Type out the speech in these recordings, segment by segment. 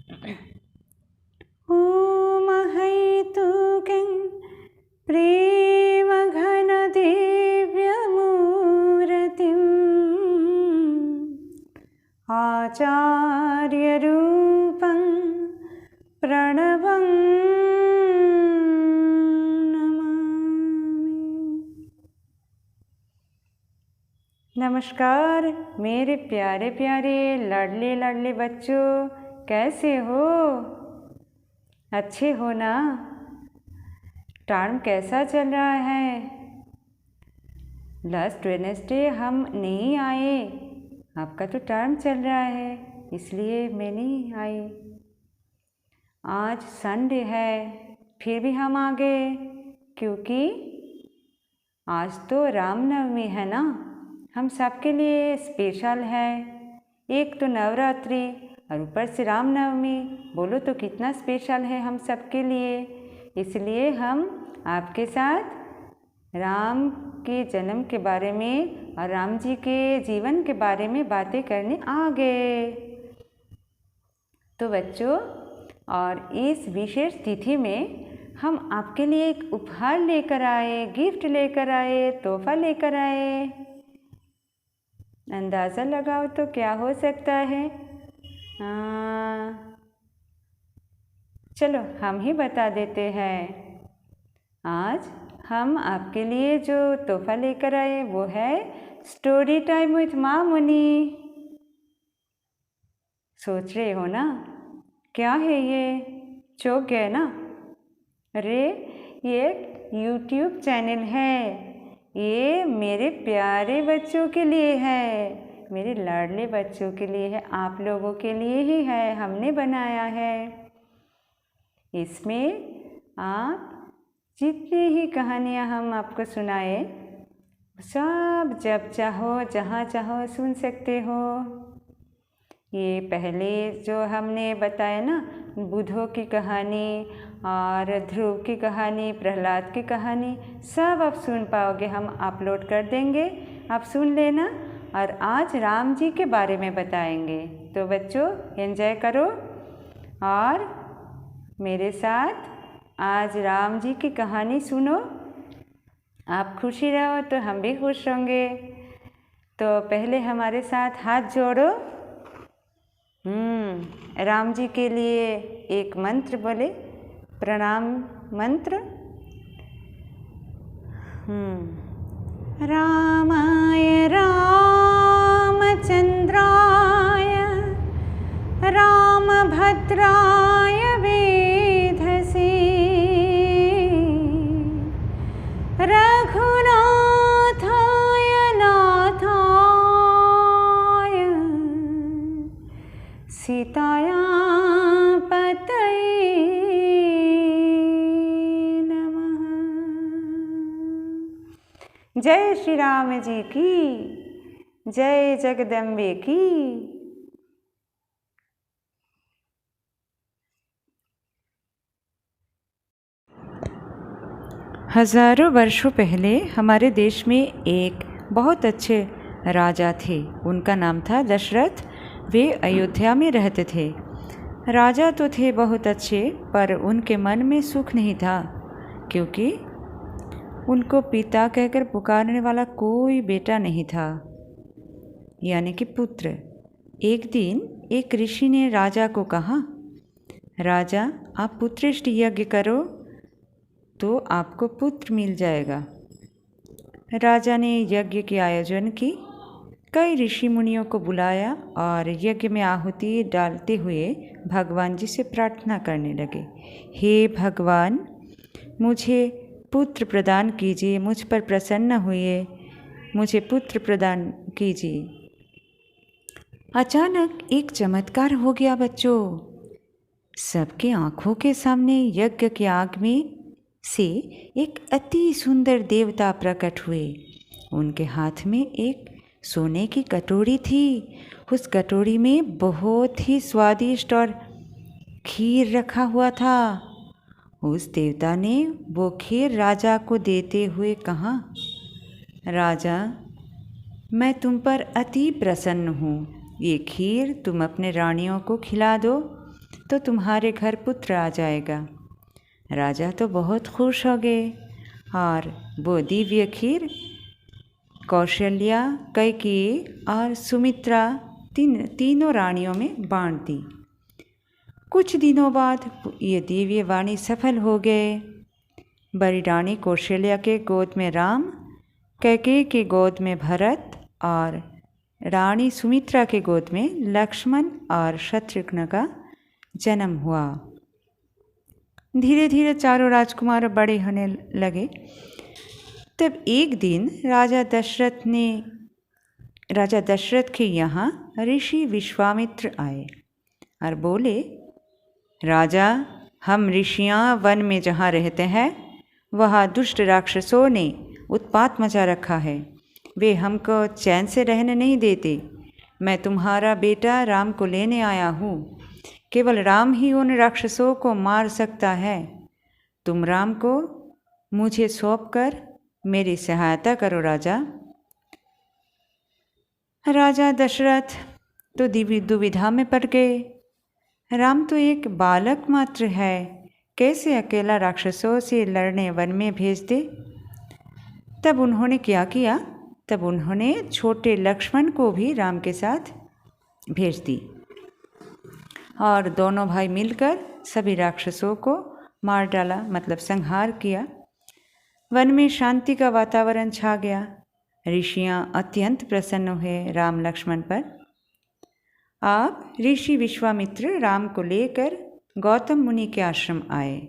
ॐ हैतुकीं प्रेमघनदिव्यमूर्तिम् आचार्यरूपं प्रणवं नमामि। नमस्कार मेरे प्यारे प्यारे लाडले लाडले बच्चों, कैसे हो? अच्छे हो ना? टर्म कैसा चल रहा है? लास्ट वेडनेसडे हम नहीं आए, आपका तो टर्म चल रहा है इसलिए मैं नहीं आई। आज संडे है फिर भी हम आ गए, क्योंकि आज तो रामनवमी है ना, हम सबके लिए स्पेशल है। एक तो नवरात्रि और ऊपर से रामनवमी, बोलो तो कितना स्पेशल है हम सबके लिए। इसलिए हम आपके साथ राम के जन्म के बारे में और राम जी के जीवन के बारे में बातें करने आ गए। तो बच्चों, और इस विशेष तिथि में हम आपके लिए एक उपहार लेकर आए, गिफ्ट लेकर आए, तोहफा लेकर आए। अंदाज़ा लगाओ तो क्या हो सकता है? चलो हम ही बता देते हैं। आज हम आपके लिए जो तोहफा लेकर आए वो है स्टोरी टाइम विथ मामुनी। सोच रहे हो ना क्या है ये? चौंक गए ना? अरे ये YouTube चैनल है, ये मेरे प्यारे बच्चों के लिए है, मेरे लाडले बच्चों के लिए है, आप लोगों के लिए ही है, हमने बनाया है। इसमें आप जितनी ही कहानियाँ हम आपको सुनाए सब जब चाहो जहाँ चाहो सुन सकते हो। ये पहले जो हमने बताया ना, बुद्धों की कहानी और ध्रुव की कहानी, प्रहलाद की कहानी, सब आप सुन पाओगे, हम अपलोड कर देंगे, आप सुन लेना। और आज राम जी के बारे में बताएंगे, तो बच्चों एंजॉय करो और मेरे साथ आज राम जी की कहानी सुनो। आप खुशी रहो तो हम भी खुश होंगे। तो पहले हमारे साथ हाथ जोड़ो। राम जी के लिए एक मंत्र बोले, प्रणाम मंत्र। रामाय रामचंद्राय रामभद्राय वेधसे रघुनाथाय नाथाय सीताया पतये नमः। जय श्री राम जी की, जय जगदम्बे की। हजारों वर्षों पहले हमारे देश में एक बहुत अच्छे राजा थे। उनका नाम था दशरथ। वे अयोध्या में रहते थे। राजा तो थे बहुत अच्छे, पर उनके मन में सुख नहीं था, क्योंकि उनको पिता कहकर पुकारने वाला कोई बेटा नहीं था, यानी कि पुत्र। एक दिन एक ऋषि ने राजा को कहा, राजा आप पुत्रेष्टि यज्ञ करो तो आपको पुत्र मिल जाएगा। राजा ने यज्ञ की आयोजन की, कई ऋषि मुनियों को बुलाया और यज्ञ में आहुति डालते हुए भगवान जी से प्रार्थना करने लगे, हे भगवान मुझे पुत्र प्रदान कीजिए, मुझ पर प्रसन्न हुए, मुझे पुत्र प्रदान कीजिए। अचानक एक चमत्कार हो गया बच्चों। सबके आँखों के सामने यज्ञ की आग में से एक अति सुंदर देवता प्रकट हुए। उनके हाथ में एक सोने की कटोरी थी। उस कटोरी में बहुत ही स्वादिष्ट और खीर रखा हुआ था। उस देवता ने वो खीर राजा को देते हुए कहा, राजा मैं तुम पर अति प्रसन्न हूँ, ये खीर तुम अपने रानियों को खिला दो। तो तो तुम्हारे घर पुत्र आ जाएगा। राजा तो बहुत खुश हो गए और वो दिव्य खीर कौशल्या, कैकेयी और सुमित्रा तीनों रानियों में बांट दी। कुछ दिनों बाद ये दिव्य वाणी सफल हो गए। बड़ी रानी कौशल्या के गोद में राम, कैकेयी के गोद में भरत और रानी सुमित्रा के गोद में लक्ष्मण और शत्रुघ्न का जन्म हुआ। धीरे धीरे चारों राजकुमार बड़े होने लगे। तब एक दिन राजा दशरथ के यहाँ ऋषि विश्वामित्र आए और बोले, राजा, हम ऋषियाँ वन में जहाँ रहते हैं वहाँ दुष्ट राक्षसों ने उत्पात मचा रखा है। वे हमको चैन से रहने नहीं देते। मैं तुम्हारा बेटा राम को लेने आया हूँ। केवल राम ही उन राक्षसों को मार सकता है। तुम राम को मुझे सौंपकर मेरी सहायता करो राजा। राजा दशरथ तो दुविधा में पड़ गए। राम तो एक बालक मात्र है, कैसे अकेला राक्षसों से लड़ने वन में भेज दे। तब उन्होंने क्या किया? तब उन्होंने छोटे लक्ष्मण को भी राम के साथ भेज दी और दोनों भाई मिलकर सभी राक्षसों को मार डाला, मतलब संहार किया। वन में शांति का वातावरण छा गया। ऋषियाँ अत्यंत प्रसन्न हुए राम लक्ष्मण पर। अब ऋषि विश्वामित्र राम को लेकर गौतम मुनि के आश्रम आए।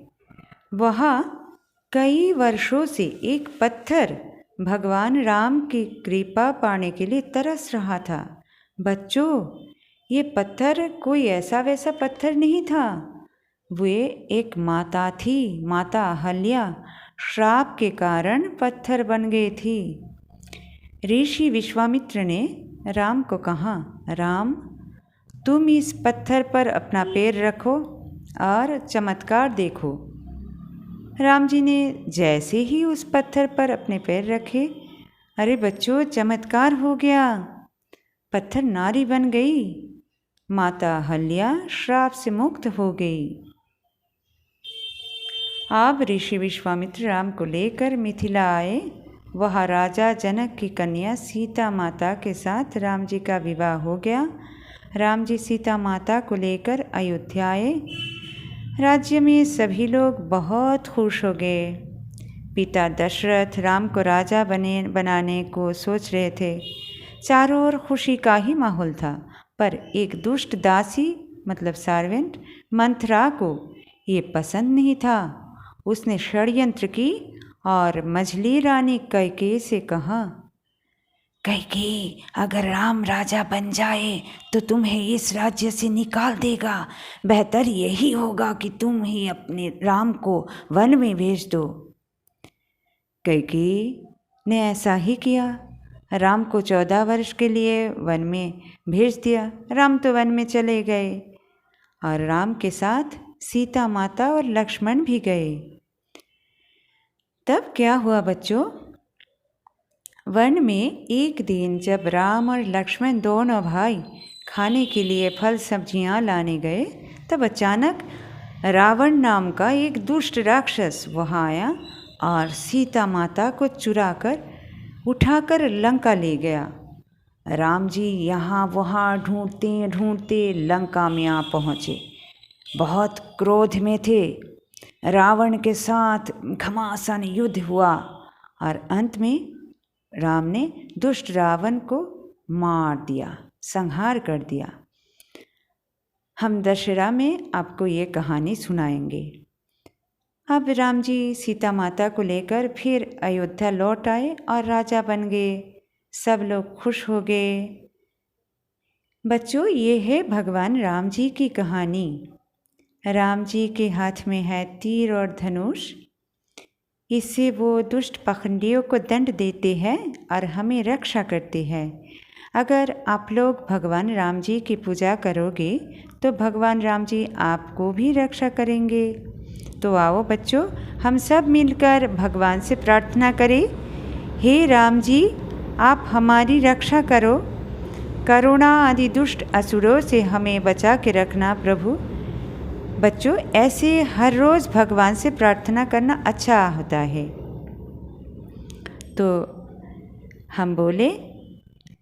वहाँ कई वर्षों से एक पत्थर भगवान राम की कृपा पाने के लिए तरस रहा था। बच्चों, ये पत्थर कोई ऐसा वैसा पत्थर नहीं था। वे एक माता थी, माता अहल्या। श्राप के कारण पत्थर बन गई थी। ऋषि विश्वामित्र ने राम को कहा, राम, तुम इस पत्थर पर अपना पैर रखो और चमत्कार देखो। राम जी ने जैसे ही उस पत्थर पर अपने पैर रखे, अरे बच्चों, चमत्कार हो गया। पत्थर नारी बन गई। माता अहल्या श्राप से मुक्त हो गई। अब ऋषि विश्वामित्र राम को लेकर मिथिला आए। वहाँ राजा जनक की कन्या सीता माता के साथ राम जी का विवाह हो गया। राम जी सीता माता को लेकर अयोध्या आए। राज्य में सभी लोग बहुत खुश हो गए। पिता दशरथ राम को राजा बनाने को सोच रहे थे। चारों ओर खुशी का ही माहौल था, पर एक दुष्ट दासी, मतलब सर्वेंट मंथरा को ये पसंद नहीं था। उसने षड्यंत्र की और मझली रानी कैकेयी से कहा, कैकेयी, अगर राम राजा बन जाए तो तुम्हें इस राज्य से निकाल देगा। बेहतर यही होगा कि तुम ही अपने राम को वन में भेज दो। कैकेयी ने ऐसा ही किया। राम को 14 वर्ष के लिए वन में भेज दिया। राम तो वन में चले गए और राम के साथ सीता माता और लक्ष्मण भी गए। तब क्या हुआ बच्चों? वन में एक दिन जब राम और लक्ष्मण दोनों भाई खाने के लिए फल सब्जियां लाने गए, तब अचानक रावण नाम का एक दुष्ट राक्षस वहाँ आया और सीता माता को चुराकर उठाकर लंका ले गया। राम जी यहाँ वहाँ ढूंढते ढूंढते लंका में आ पहुँचे। बहुत क्रोध में थे। रावण के साथ घमासान युद्ध हुआ और अंत में राम ने दुष्ट रावण को मार दिया, संहार कर दिया। हम दशहरा में आपको ये कहानी सुनाएंगे। अब राम जी सीता माता को लेकर फिर अयोध्या लौट आए और राजा बन गए। सब लोग खुश हो गए। बच्चों, ये है भगवान राम जी की कहानी। राम जी के हाथ में है तीर और धनुष। इससे वो दुष्ट पाखंडियों को दंड देते हैं और हमें रक्षा करते हैं। अगर आप लोग भगवान राम जी की पूजा करोगे तो भगवान राम जी आपको भी रक्षा करेंगे। तो आओ बच्चों, हम सब मिलकर भगवान से प्रार्थना करें, हे राम जी, आप हमारी रक्षा करो। करुणा आदि दुष्ट असुरों से हमें बचा के रखना प्रभु। बच्चों, ऐसे हर रोज़ भगवान से प्रार्थना करना अच्छा होता है। तो हम बोले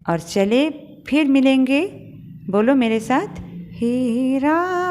और चले, फिर मिलेंगे। बोलो मेरे साथ, हे राम